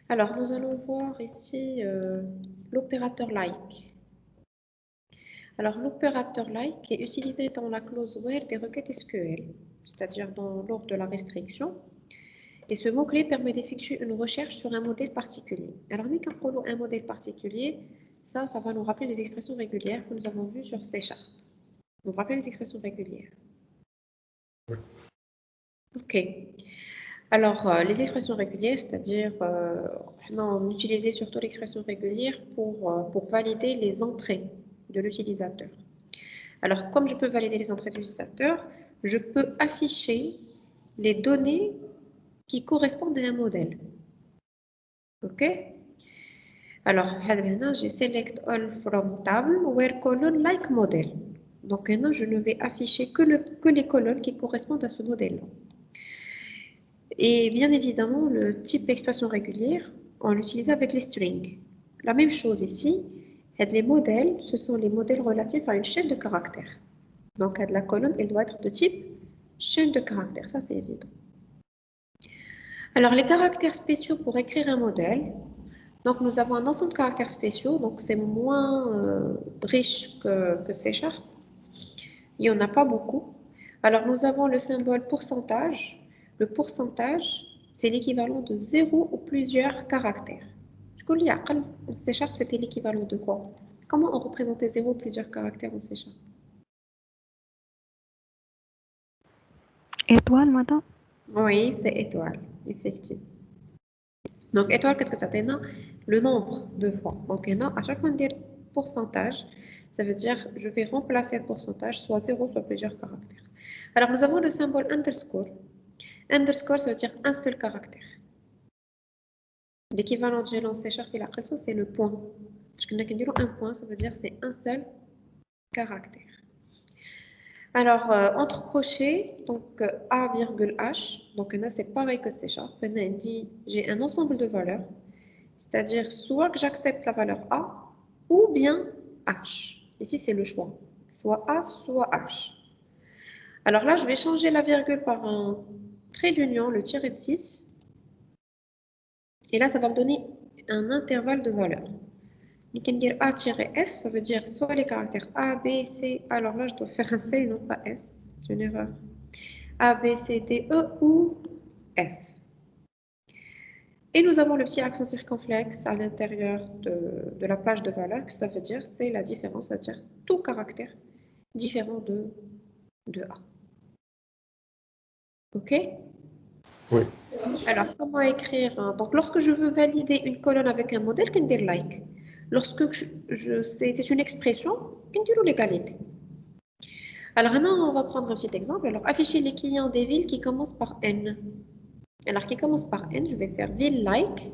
Alors, nous allons voir ici l'opérateur like. Alors, l'opérateur like est utilisé dans la clause where des requêtes SQL, c'est-à-dire lors de la restriction. Et ce mot-clé permet d'effectuer une recherche sur un modèle particulier. Alors, nous, quand on un modèle particulier, ça va nous rappeler les expressions régulières que nous avons vues sur C#. Vous vous rappelez les expressions régulières? Oui. Ok. Alors, les expressions régulières, c'est-à-dire, on utilisait surtout l'expression régulière pour valider les entrées de l'utilisateur. Alors, comme je peux valider les entrées de l'utilisateur, je peux afficher les données qui correspondent à un modèle. OK? Alors, j'ai select all from table where colon like model. Donc, maintenant, je ne vais afficher que les colonnes qui correspondent à ce modèle-là. Et bien évidemment, le type expression régulière, on l'utilise avec les strings. La même chose ici, les modèles, ce sont les modèles relatifs à une chaîne de caractères. Donc, la colonne, elle doit être de type chaîne de caractères, ça c'est évident. Alors, les caractères spéciaux pour écrire un modèle, donc nous avons un ensemble de caractères spéciaux, donc c'est moins riche que C#. Il n'y en a pas beaucoup. Alors, nous avons le symbole pourcentage. Le pourcentage, c'est l'équivalent de 0 ou plusieurs caractères. Je vous dis, en C#, c'était l'équivalent de quoi? Comment on représentait 0 ou plusieurs caractères en C#? Étoile, madame? Oui, c'est étoile, effectivement. Donc, étoile, qu'est-ce que ça fait? Le nombre de fois. Donc, à chaque fois, on dit pourcentage. Ça veut dire, je vais remplacer le pourcentage, soit 0, soit plusieurs caractères. Alors, nous avons le symbole underscore. Underscore, ça veut dire un seul caractère. L'équivalent de en C# et la pression, c'est le point. Parce que un point, ça veut dire c'est un seul caractère. Alors, entre crochets, donc A, H, donc là, c'est pareil que C#. Maintenant, il dit, j'ai un ensemble de valeurs, c'est-à-dire soit que j'accepte la valeur A, ou bien H. Ici, c'est le choix. Soit A, soit H. Alors là, je vais changer la virgule par un trait d'union, le tiré de 6. Et là, ça va me donner un intervalle de valeurs. Je peux dire A-F, ça veut dire soit les caractères A, B, C. Alors là, je dois faire un C et non pas S. C'est une erreur. A, B, C, D, E ou F. Et nous avons le petit accent circonflexe à l'intérieur de la plage de valeurs, que ça veut dire c'est la différence, c'est-à-dire tout caractère différent de A. OK? Oui. Alors, comment écrire? Donc, lorsque je veux valider une colonne avec un modèle, je dire like. Lorsque c'est une expression, je dire l'égalité. Alors, maintenant, on va prendre un petit exemple. Alors, afficher les clients des villes qui commencent par N. Alors, qui commence par N, je vais faire ville like.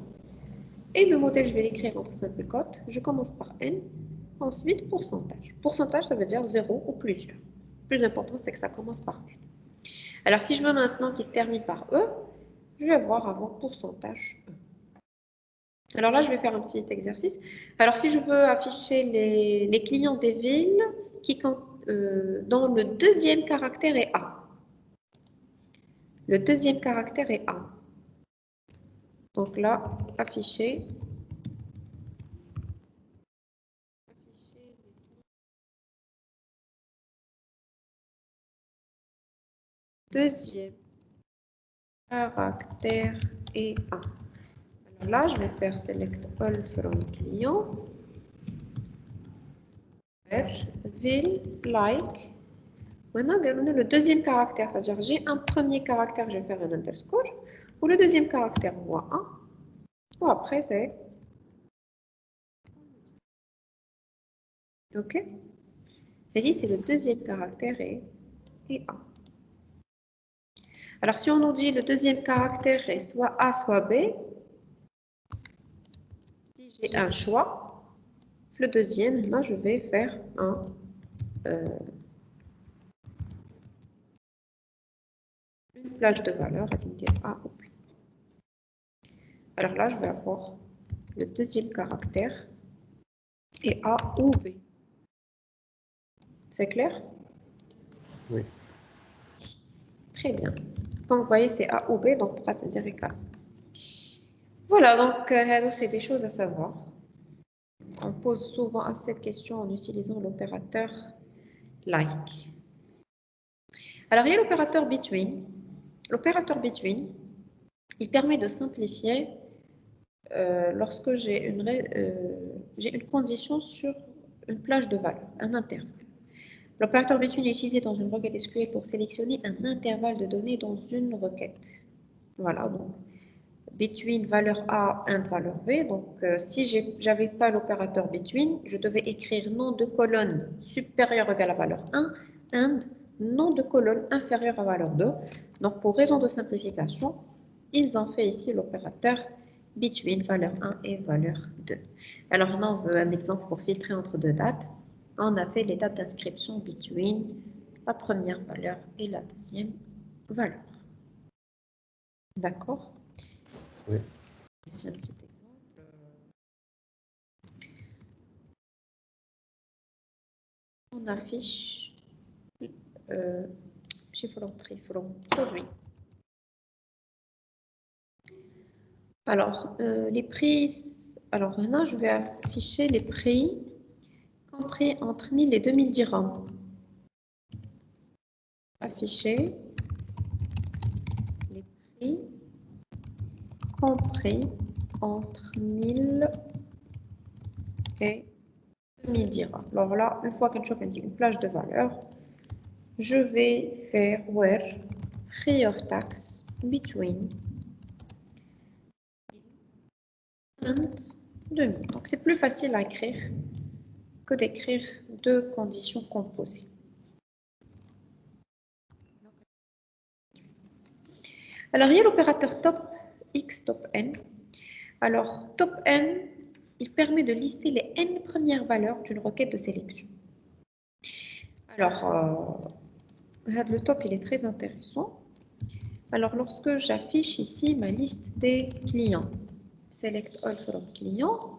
Et le modèle, je vais l'écrire entre simple cotes. Je commence par N. Ensuite, pourcentage. Pourcentage, ça veut dire 0 ou plusieurs. Le plus important, c'est que ça commence par N. Alors, si je veux maintenant qu'il se termine par E, je vais avoir avant pourcentage E. Alors là, je vais faire un petit exercice. Alors, si je veux afficher les clients des villes dont le deuxième caractère est A. Le deuxième caractère est A. Donc là, afficher. Deuxième caractère est A. Alors là, je vais faire select all from client. Ville, like. Maintenant, regardez le deuxième caractère, c'est-à-dire j'ai un premier caractère, je vais faire un underscore. Ou le deuxième caractère, moi 1. Ou après, c'est... OK? J'ai dit, c'est le deuxième caractère et A. Alors, si on nous dit le deuxième caractère est soit A, soit B, si j'ai un choix, le deuxième, là, je vais faire une plage de valeur, à dire A ou B. Alors là, je vais avoir le deuxième caractère et A ou B. C'est clair? Oui. Très bien. Comme vous voyez, c'est A ou B, donc pourquoi c'est direct classe. Voilà, donc c'est des choses à savoir. On pose souvent cette question en utilisant l'opérateur like. Alors, il y a l'opérateur between. L'opérateur between, il permet de simplifier lorsque j'ai une condition sur une plage de valeur, un intervalle. L'opérateur between est utilisé dans une requête SQL pour sélectionner un intervalle de données dans une requête. Voilà, donc between valeur A and valeur B. Donc, si j'avais pas l'opérateur between, je devais écrire nom de colonne supérieur ou égal à valeur 1 and nom de colonne inférieur à valeur 2. Donc, pour raison de simplification, ils ont fait ici l'opérateur between valeur 1 et valeur 2. Alors, là, on veut un exemple pour filtrer entre deux dates. On a fait les dates d'inscription between la première valeur et la deuxième valeur. D'accord? Oui. Ici un petit exemple. On affiche chiffre prix, produit. Alors, les prix. Alors là, je vais afficher les prix compris entre 1000 et 2000 dirhams. Afficher les prix compris entre 1000 et 2000 dirhams. Alors là, une fois que je fais une plage de valeur, je vais faire where prior tax between and 2000. Donc c'est plus facile à écrire que d'écrire deux conditions composées. Alors il y a l'opérateur top x top n. Alors top n, il permet de lister les n premières valeurs d'une requête de sélection. Alors le top il est très intéressant. Alors lorsque j'affiche ici ma liste des clients, select all from clients.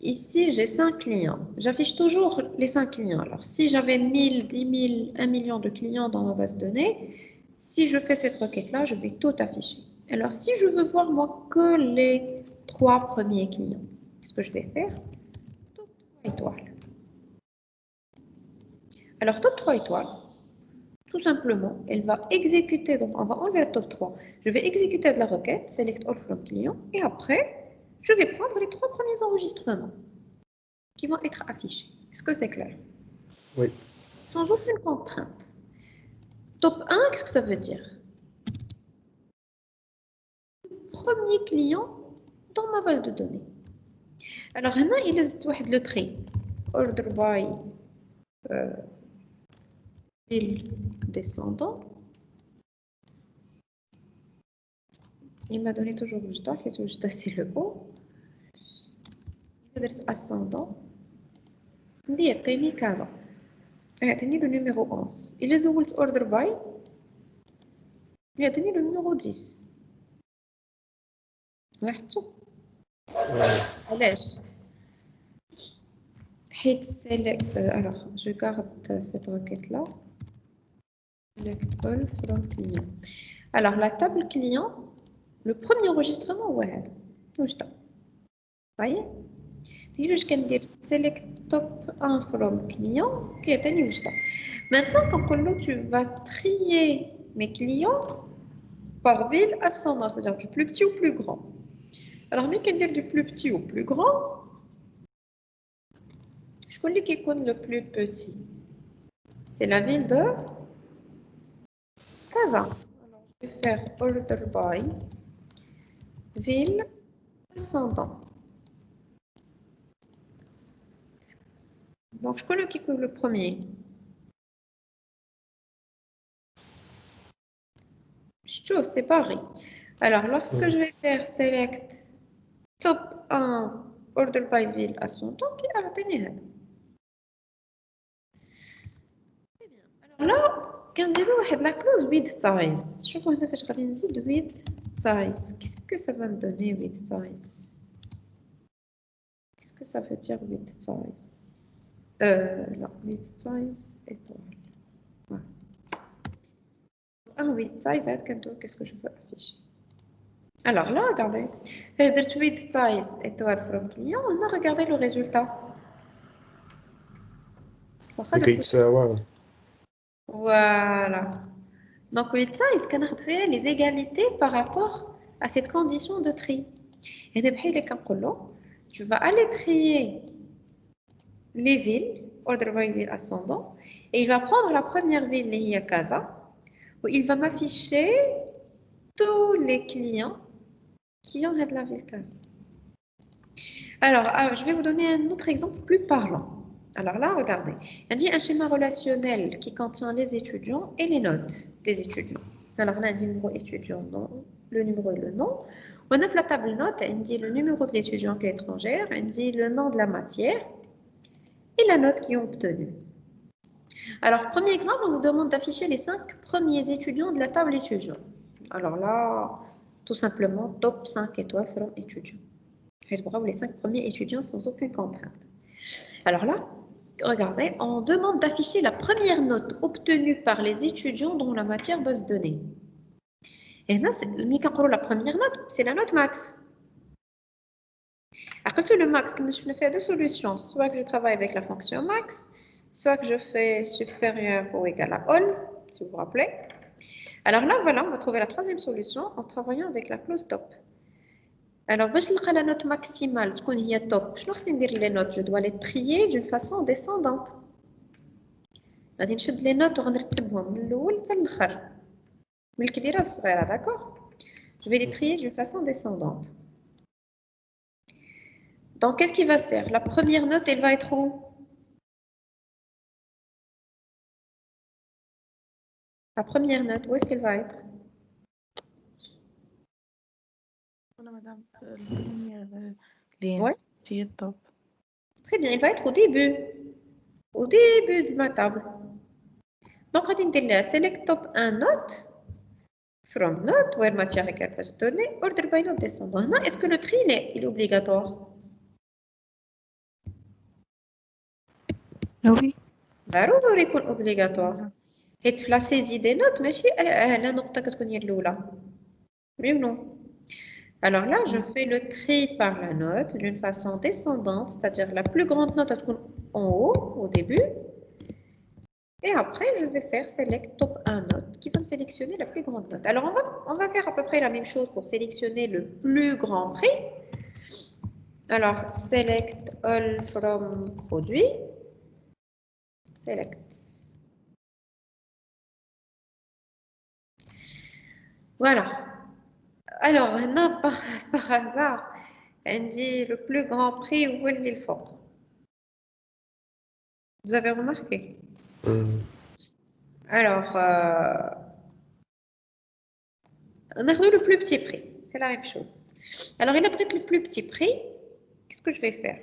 Ici, j'ai 5 clients. J'affiche toujours les 5 clients. Alors, si j'avais 1000, 10 000, 1 million de clients dans ma base de données, si je fais cette requête-là, je vais tout afficher. Alors, si je veux voir, moi, que les 3 premiers clients, qu'est-ce que je vais faire? Top 3 étoiles. Alors, top 3 étoiles, tout simplement, elle va exécuter, donc on va enlever le top 3. Je vais exécuter de la requête, select all from client, et après, je vais prendre les 3 premiers enregistrements qui vont être affichés. Est-ce que c'est clair? Oui. Sans aucune contrainte. Top 1, qu'est-ce que ça veut dire? Premier client dans ma base de données. Alors, هنا il existe le trait. Order by fil descendant. Il m'a donné toujours وجدة, حيث وجدة c'est le haut. درت ascendant. ندير يعطيني كذا. يعطيني le numéro 11. إلا زولت order by يعطيني le numéro 10. لاحظتوا؟ علاش؟ حيت alors je garde cette requête là. Select all from client. Alors la table client, le premier enregistrement ouais. وجدة. voyez? Je vais dire select top 1 from client كيعطيني وجدة. Maintenant quand tu vas trier mes clients par ville ascendant, c'est-à-dire du plus petit au plus grand. Alors mais qu'on dire du plus petit au plus grand, je connais qui compte le plus petit. C'est la ville de Casa. Alors, je vais faire order by ville ascendant. Donc, je connais qui est le premier. Je trouve c'est pareil. Alors, lorsque je vais faire select top 1 order by ville ascendant, qui a retenu. Alors là, كنزيدو واحد la clause width size. شوفوا هنا فاش غادي نزيد width size. Qu'est-ce que ça va me donner width size? Qu'est-ce que ça veut dire width size? Non, width size étoile. Voilà. Un width size, qu'est-ce que je veux afficher? Alors là, regardez. Faire des tweet size étoile from client, on a regardé le résultat. Voilà. Donc, with size, on a fait les égalités par rapport à cette condition de tri. Et depuis les camps, tu vas aller trier les villes, ordre by ville ascendant, et il va prendre la première ville, qui est Casa, où il va m'afficher tous les clients qui ont de la ville Casa. Alors, je vais vous donner un autre exemple plus parlant. Alors là, regardez. On dit un schéma relationnel qui contient les étudiants et les notes des étudiants. Alors là, on dit le numéro étudiant, non, le numéro et le nom. On a la table note, on dit le numéro de l'étudiant qui est étrangère, on dit le nom de la matière et la note qu'ils ont obtenue. Alors, premier exemple, on nous demande d'afficher les 5 premiers étudiants de la table étudiant. Alors là, tout simplement, top 5 étoiles feront étudiants. Les 5 premiers étudiants sans aucune contrainte. Alors là, regardez, on demande d'afficher la première note obtenue par les étudiants dont la matière va se donner. Et là, la première note, c'est la note max. Après le max, je fais deux solutions. Soit que je travaille avec la fonction max, soit que je fais supérieur ou égal à all, si vous vous rappelez. Alors là, voilà, on va trouver la troisième solution en travaillant avec la clause top. Alors, باش نلقى la note maximale تكون هي top. شنو خصني ندير les notes? Je dois les trier d'une façon descendante. غادي نشد les notes وغنرتبهم من الأول حتى الآخر. من الكبيرة للصغيرة, d'accord? Je vais les trier d'une façon descendante. Donc, qu'est-ce qui va se faire? La première note, elle va être où? La première note, où est-ce qu'elle va être? Madame, la première ligne, Ouais. c'est top. Très bien, elle va être au début. Au début de ma table. Donc, on va dire select top 1 note. From note, where matière égale va se donner. Order by note descendant. Est-ce que le tri il est obligatoire? Oui. ضروري يكون obligatoire. حيت في لا سيزي دي نوت ماشي على نقطة كتكون هي الأولى. Oui ou non? Alors là, je fais le tri par la note d'une façon descendante, c'est-à-dire la plus grande note elle en haut, au début. Et après, je vais faire select top 1 note qui va me sélectionner la plus grande note. Alors, on va faire à peu près la même chose pour sélectionner le plus grand prix. Alors, select all from produit. Select. Voilà. Alors, par hasard, elle dit le plus grand prix ou le fort. Vous avez remarqué? Alors, on a retenu le plus petit prix. C'est la même chose. Alors, il a pris le plus petit prix. Qu'est-ce que je vais faire?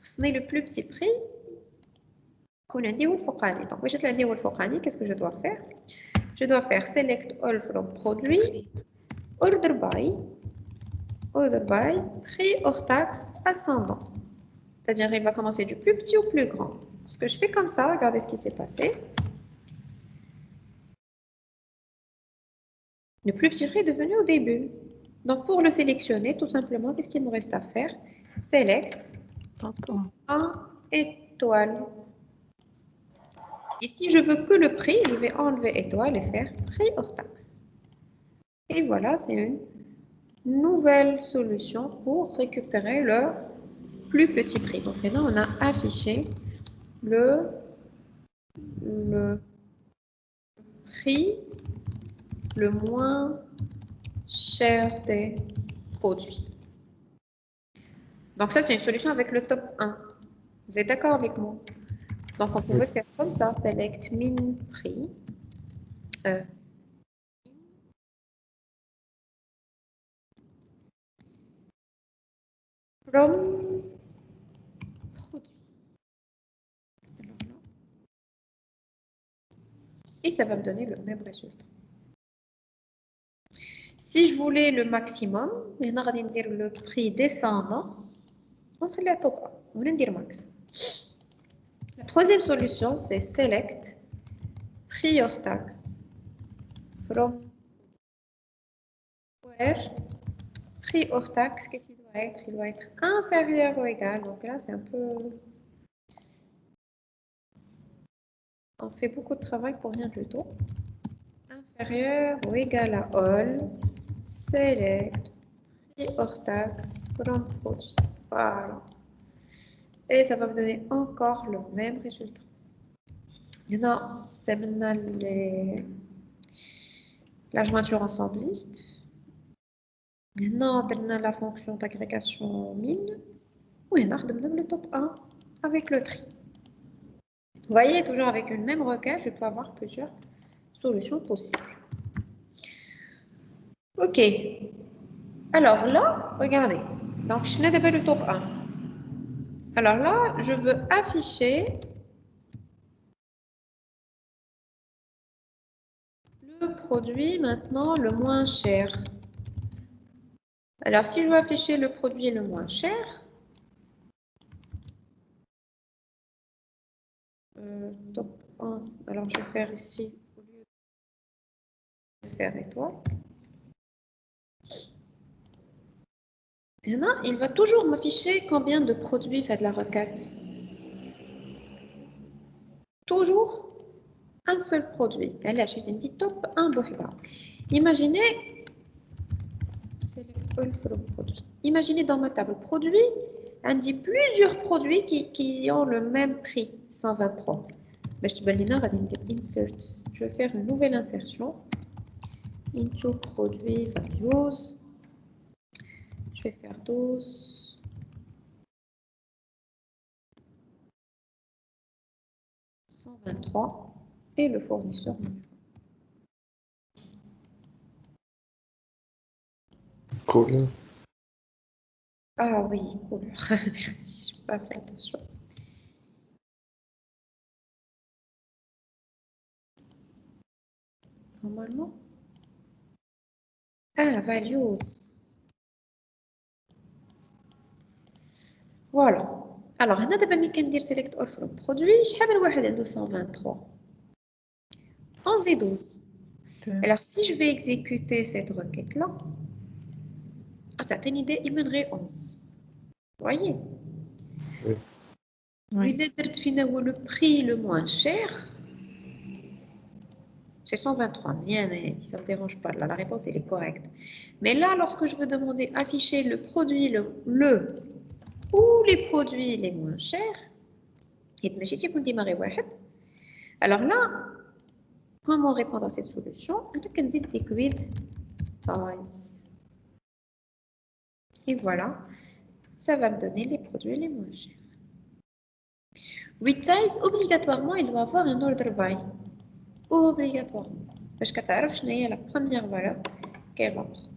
Ce n'est le plus petit prix. Donc, qu'est-ce que je dois faire? Je dois faire select all from produit, order by, prix hors taxe ascendant. C'est-à-dire, il va commencer du plus petit au plus grand. Parce que je fais comme ça, regardez ce qui s'est passé. Le plus petit prix est devenu au début. Donc, pour le sélectionner, tout simplement, qu'est-ce qu'il nous reste à faire? Select 1 étoile. Et si je veux que le prix, je vais enlever étoile et faire prix hors taxe. Et voilà, c'est une nouvelle solution pour récupérer le plus petit prix. Donc maintenant, on a affiché le prix le moins cher des produits. Donc ça, c'est une solution avec le top 1. Vous êtes d'accord avec moi? Donc on pouvait faire comme ça, select min prix. From produit. Et ça va me donner le même résultat. Si je voulais le maximum, je vais dire le prix descendant. On va aller top 1. On va dire max. La troisième solution, c'est select prix hors taxe from prix hors taxe, qu'est-ce qu'il doit être? Il doit être inférieur ou égal. Donc là, c'est un peu... On fait beaucoup de travail pour rien du tout. Inférieur ou égal à all, select, prix hors taxe, from produit. Voilà. Et ça va me donner encore le même résultat. Maintenant, c'est maintenant la jointure ensembliste. Maintenant, on a la fonction d'agrégation mine. Oui, on a le top 1 avec le tri. Vous voyez, toujours avec une même requête, je peux avoir plusieurs solutions possibles. OK. Alors là, regardez. Donc, je mets d'abord le top 1. Alors là, je veux afficher le produit maintenant le moins cher. Alors, si je veux afficher le produit le moins cher, top 1, alors je vais faire ici, au lieu de faire étoile. Et là, il va toujours m'afficher combien de produits fait de la requête. Toujours un seul produit. Elle j'ai une petite top 1 بوحدها. Imaginez, select all from produit. Imaginez dans ma table produit, on dit plusieurs produits qui ont le même prix, 123. Insert. Je vais faire une nouvelle insertion. Into produit values. Je vais faire 12. Et le fournisseur. Couleur. Ah oui, couleur. Merci, je n'ai pas fait attention. Normalement. Ah, values. Voilà. Alors, on a d'abord dire select all from produit. Je vais avoir un 223. 11 et 12. Alors, si je vais exécuter cette requête-là, attends, t'as une idée, il mènerait 11. Vous voyez? Oui. Il est le prix le moins cher. C'est 123. Ça ne me dérange pas. Là, la réponse, elle est correcte. Mais là, lorsque je veux demander afficher le produit ou les produits les moins chers, alors là, comment répondre à cette solution? Size. Et voilà, ça va me donner les produits les moins chers. Resize, obligatoirement, il doit avoir un order by. Obligatoirement. Parce que tu sais la première valeur qu'elle va prendre.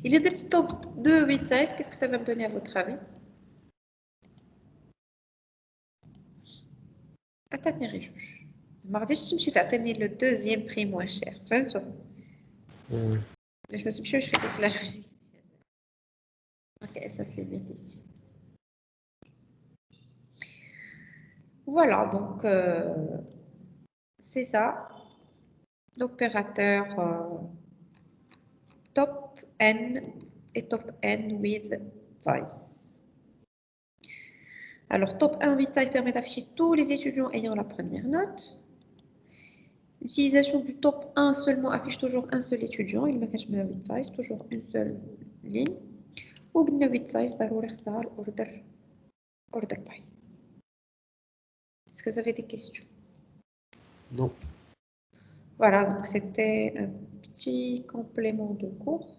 Il est de top 2 resize, qu'est-ce que ça va me donner à votre avis? Attendez, réjouche. Je me suis dit que le deuxième prix moins cher. Mais je me suis dit que je fais toute la logique. Ok, ça se limite ici. Voilà, donc c'est ça. L'opérateur top n et top n with size. Alors, top 1 with size permet d'afficher tous les étudiants ayant la première note. L'utilisation du top 1 seulement affiche toujours un seul étudiant. Il me cache bien with size, toujours une seule ligne. Ou with size, order by. Est-ce que vous avez des questions? Non. Voilà, donc c'était un petit complément de cours.